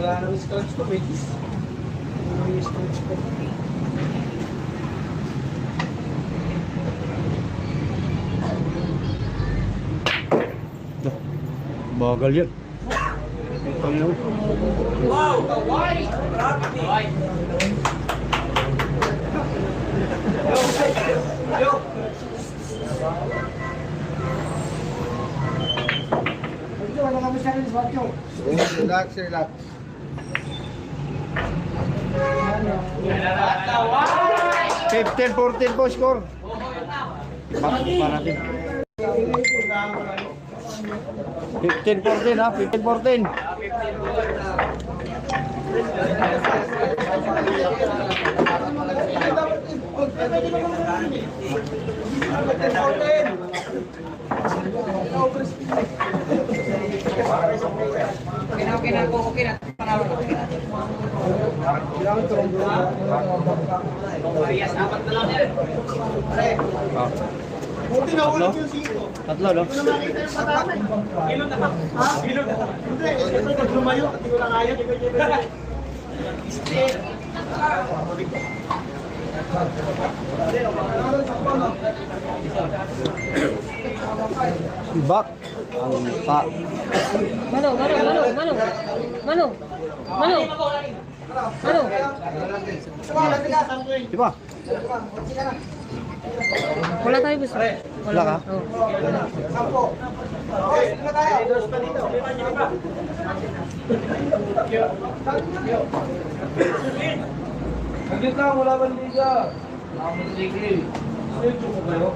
wala nang scratch ko, Betis. May scratch ko. Bagal yan. Wow! Kawai! Kawai! Yo! Wala kami sa rin, Swatyo. Relax, relax. Kawai! 15-14 po score. Parating. 15-14 ha, 15-14. Okay na po, okay na. Panalo na. Parehas, apat na lang yan. Oh. Buti na ulit yung sito. Tatlo, no? Kung nakita yung patama. Ilog na ba? Ha? Ilog na ba? Hindi, siyempre pag lumayo, hindi ko lang kaya. Back. Ang pa. Mano. Di ba? Wala tayo gusto. Wala ka? Oh. Sampo. Okay, sino tayo? Dos pa dito. Agit na, wala bang liga? Wala bang liga. Sino mo kayo?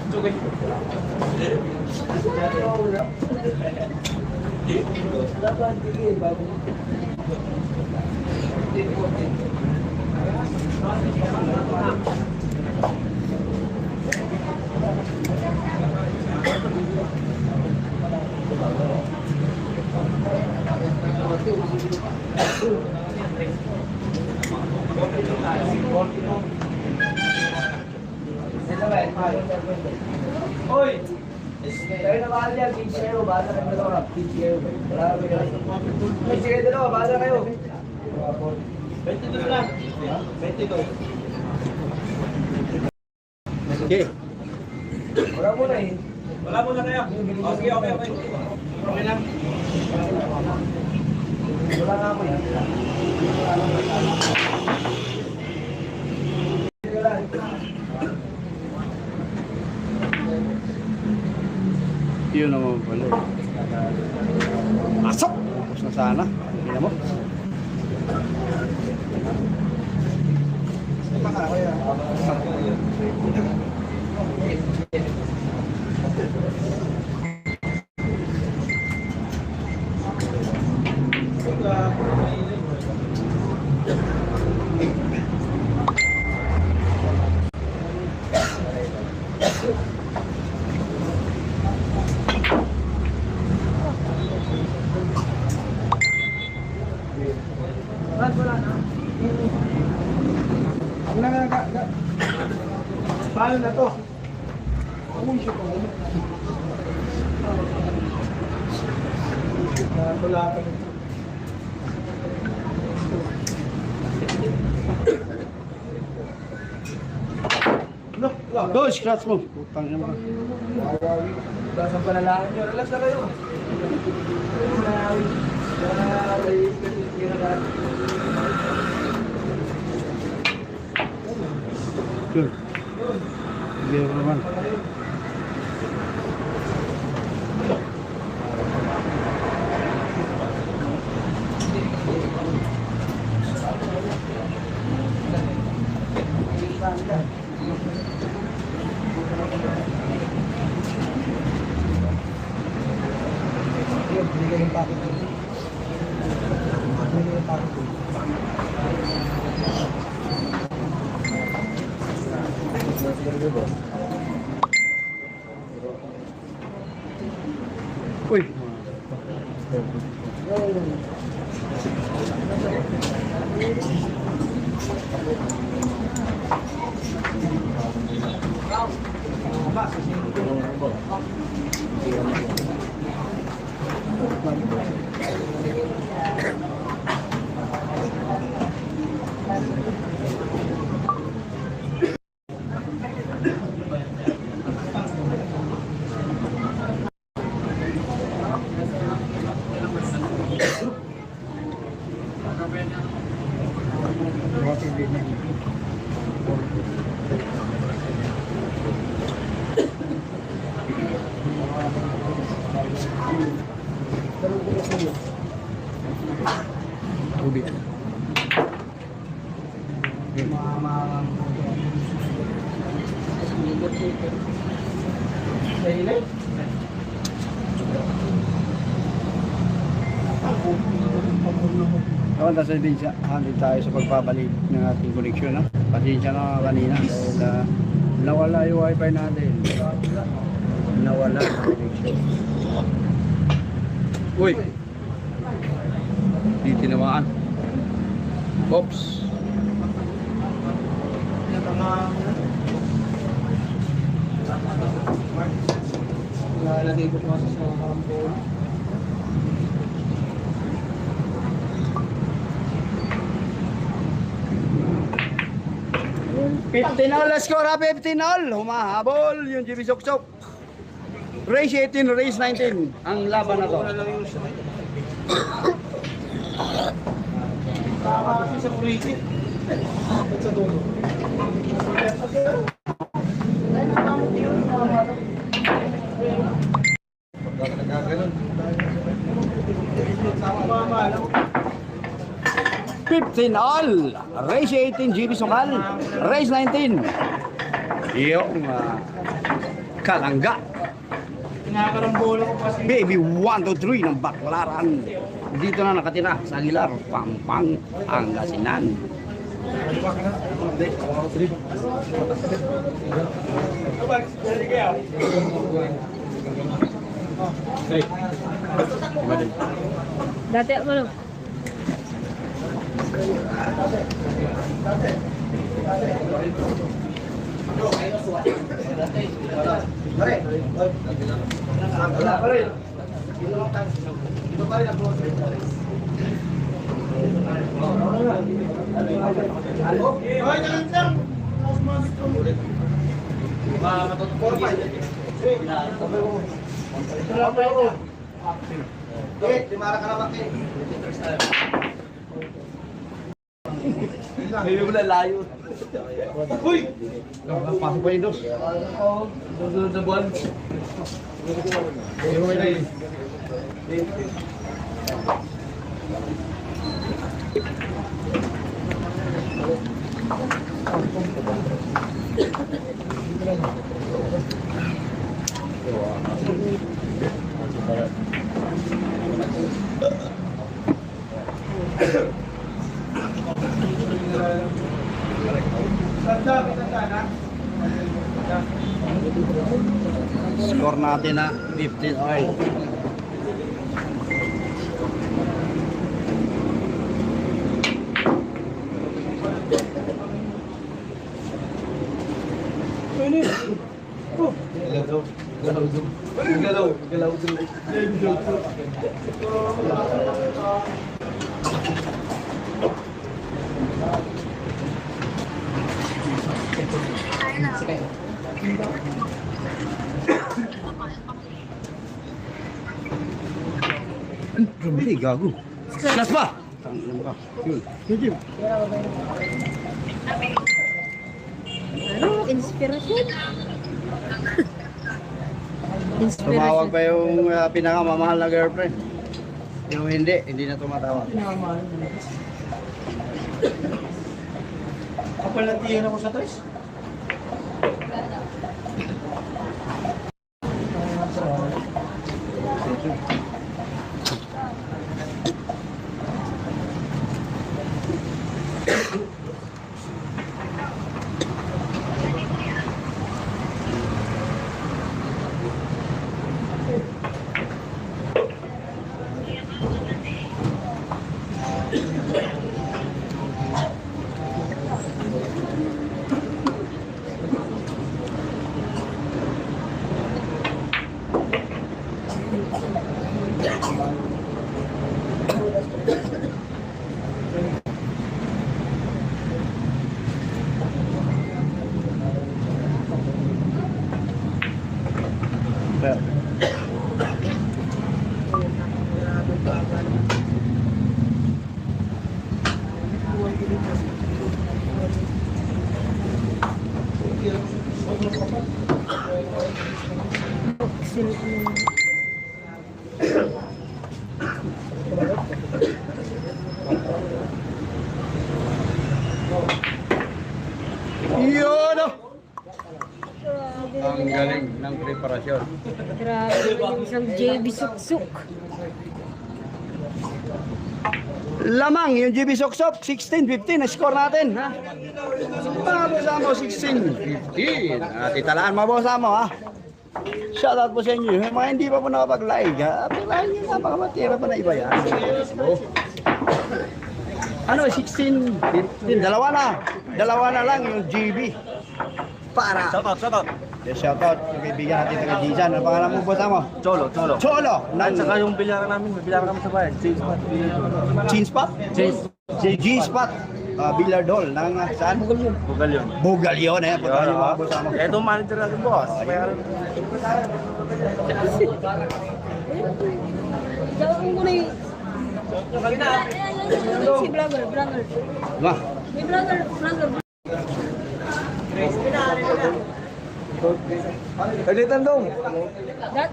Sugay. Wala bang liga? Hoy! Tayo na bahal yan, teach kayo, bahala kayo dalawa, teach kayo. Marami kayo. Teach kayo dalawa, bahala kayo. 22 lang. 22. Okay. Wala muna eh. Wala muna kayo. Oh, sige, okay. Okay lang. Wala nga ako yan. Yun naman pala. Asok! Tapos na sana. Hindi na mo. Paano na to? Uy, siya po. Wala ka na. Go, scratch mo. Putang ina mo. Taas ang panalaan nyo. Relax na kayo. Good. Hindi naman. Binigay yung packet. Binigay yung packet. Uy. Tubig. Dahilay. So, nasa din tayo sa pagbabalik ng ating koneksyon. Pasensya na kanina dahil nawala yung wifi natin. Nawala yung connection. Uy! Di tinamaan. Oops! Lalagay ko pa sa kampo. Let's score ha, 15 all. Humahabol yung GB Soksok. Race 18, race 19. Ang laban na to. Tama kasi sa kuliti. Sa dulo. Tama. 15 all. Race 18, GB Sokal. Race 19. Yung kalangga. Kinakarambola ko kasi. Baby 1, 2, 3 ng Baklaran. Dito na nakatira sa Aguilar, Pampang, Pangasinan. Dati ako malo. Wala pa rin. Ito pa rin ang Hindi mo na layo. Uy! Pasok pa yung dos. Susunod na buwan. Score natin na 15 oil. Galaw. Rumili, gago. Last pa! Tangin ka. Yun. Yun. Ano? Inspirasyon? Tumawag pa yung pinakamamahal na girlfriend. Yung hindi na tumatawag. Kapal na tiyan ako sa tres. operasyon. Grabe yung isang JB Suksuk. Lamang yung GB Soksok, 16-15 na score natin, ha? Mga boss mo, 16-15. Titalaan mga boss mo, ha? Shoutout po sa inyo. Yung mga hindi pa po nakapag-like, ha? Pilahan nyo na, baka matira pa na iba yan. Ano, 16-15, dalawa na lang yung GB. Para. Shoutout. Yes, shoutout. Bibigyan natin ng Gizan. Ano pangalan mo, boss mo? Cholo. Cholo! At saka yung bilaran namin, may bilaran kami sa bayan. Change spot. Chin spot? G-spot. Billiard hall. Nang saan? Bugal yun. Bugal yun, eh. Punta yung mga boss mo. Ito manager natin, boss. Bayaran. Gawin ko na yung... Si vlogger. Diba? May vlogger. Kagitan dong. Dat.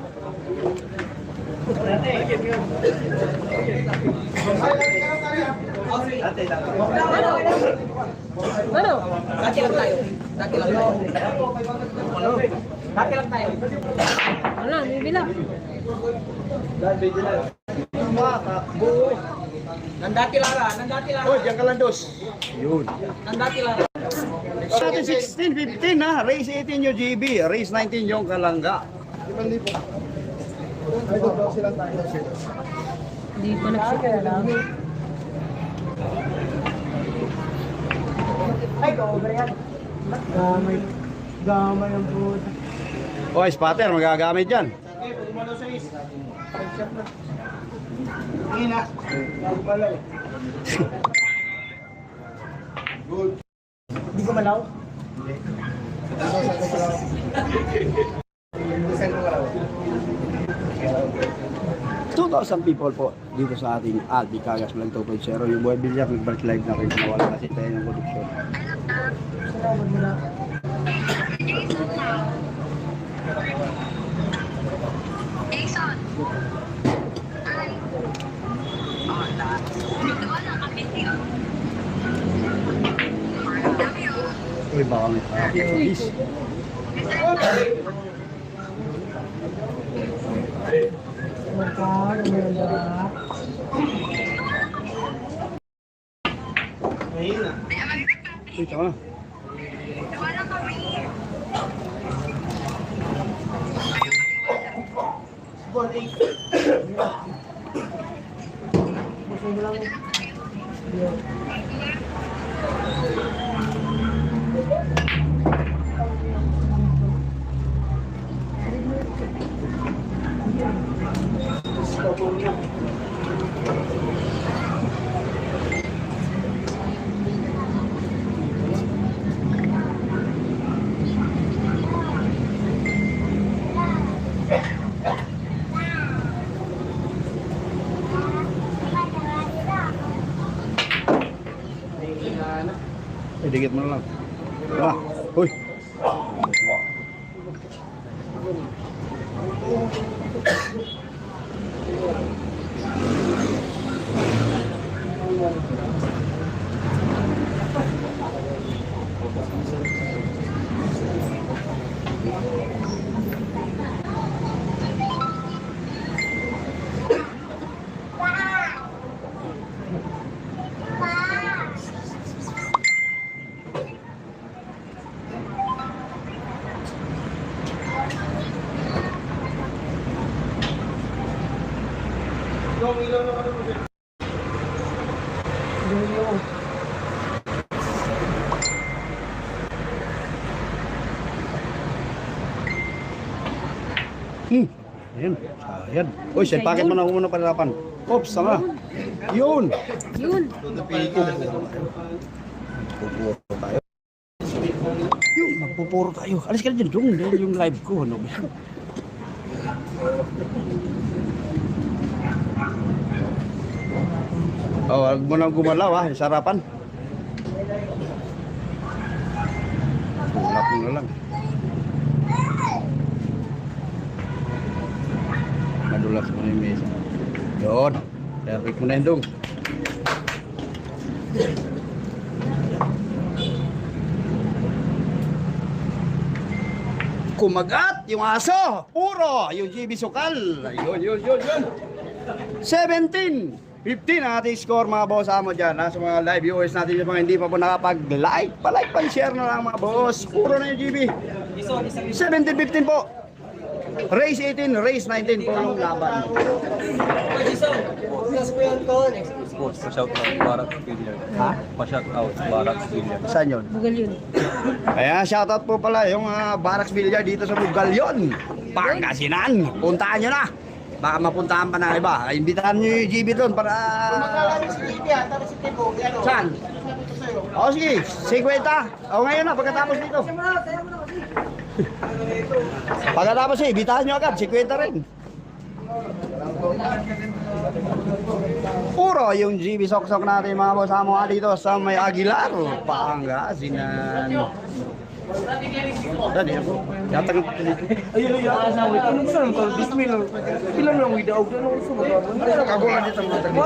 Ano? Dati lang tayo. Wala, may bilang. Nandati lang. Oh, diyan ka lang, dos. Yun. Nandati lang. Sa atin 16-15 ha, race 18 yung GB, race 19 yung Kalangga. Hindi pa nagsikaya na. Ay, go-over yan. Gamay ang puta. Oh, spotter, magagamit yan. Ina. Hindi ko malaw. 2,000 people po dito sa ating Albi Kagas Vlog 2.0. Yung Boy Bilyak, nag-birth live na kayo, nawala kasi tayo ng produksyon. Uy, baka may please. Uy, tama na. Dikit mo na lang. Ah, uy. Ayan. Ayan. Uy, sa packet mo na muna panalapan. Oops, sama. Yun. Yun. Magpupuro tayo. Yun, magpupuro tayo. Alis ka na dyan, Jung. Dahil yung live ko. Ano ba? Oh, wag mo nang gumalaw ha. Sarapan. Tulap mo na lang. Madulas mo na yung mesa. Yun. Perfect mo na yung dong. Kumagat yung aso. Puro yung GB Sukal. Yun. 17-15 ang ating score mga boss amo dyan. Sa mga live viewers natin yung mga hindi pa po nakapag-like. Pa-like, pa-share na lang mga boss. Puro na yung GB. 17-15 po. Race 18, race 19 po yung laban. Pa-shout out Barak Billiard. Ha? Pa-shout out Barak Billiard. Saan yun? Bugal yun. Ayan, shoutout po pala yung Barracks Billiard dito sa Bugalyon, Pangasinan. Puntahan nyo na. Baka mapuntahan pa ng iba. Imbitahan nyo yung GB doon para... Magkakaroon si Lidia, tapos si Tibo. Ano? Saan? O sige, 50. O ngayon na, pagkatapos dito. Pagkatapos ibitahan nyo agad, 50 rin. Puro yung GB Soksok natin mga boss amo dito sa may Aguilar, Pangasinan. Dali ako. Yatang dito. Ayun, asawa. Anong saan ko? Bismillah. Ilan lang wida og ano gusto mo? Ako nga dito mga dito.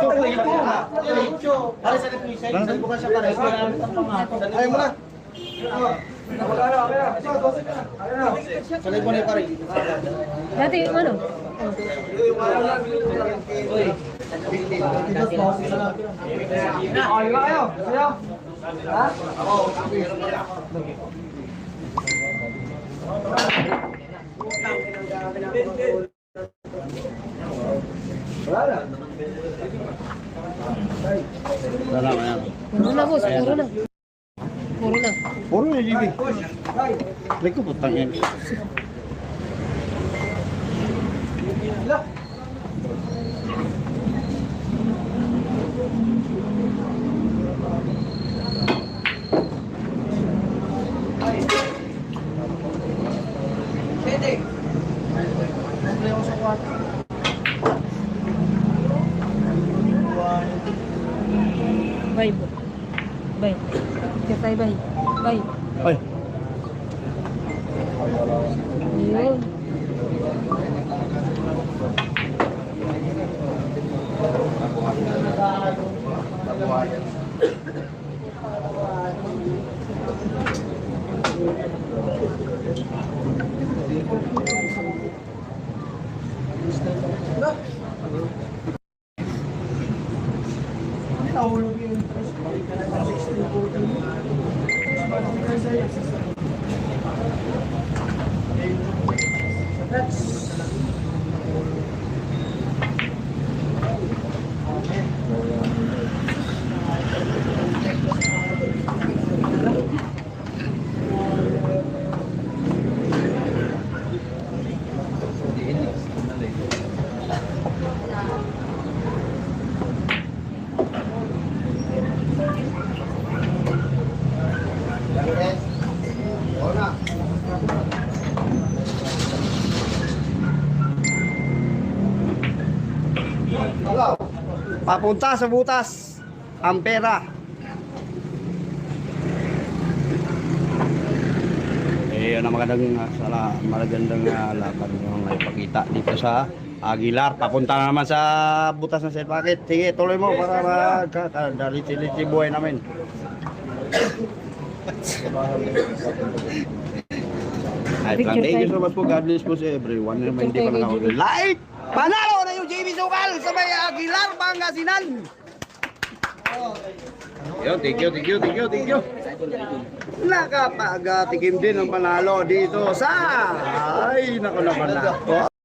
Ayaw mo na. Salay mo na pare. Dati yung ano? Ay, kayo. Sayo. Ha? Wala na yan. Puro na boss, puro na. Puro na. Puro yung GB. Like ko putang yan. Bye po. Bye. Kaya tayo bye. Bye. Ay, Yun. papunta sa butas ang pera. Yun ang magandang laban yung naipakita dito sa Aguilar. Papunta na naman sa butas ng set packet. Sige, tuloy mo para magkakadaliti-liti buhay namin. Thank you so much po. God bless po sa everyone. Hindi pa nakakaulit. Panalo na yung JB Sukal sa may Aguilar, Pangasinan. Thank you. Nakapagatikim din ang panalo dito sa... Ay, naku naman ako.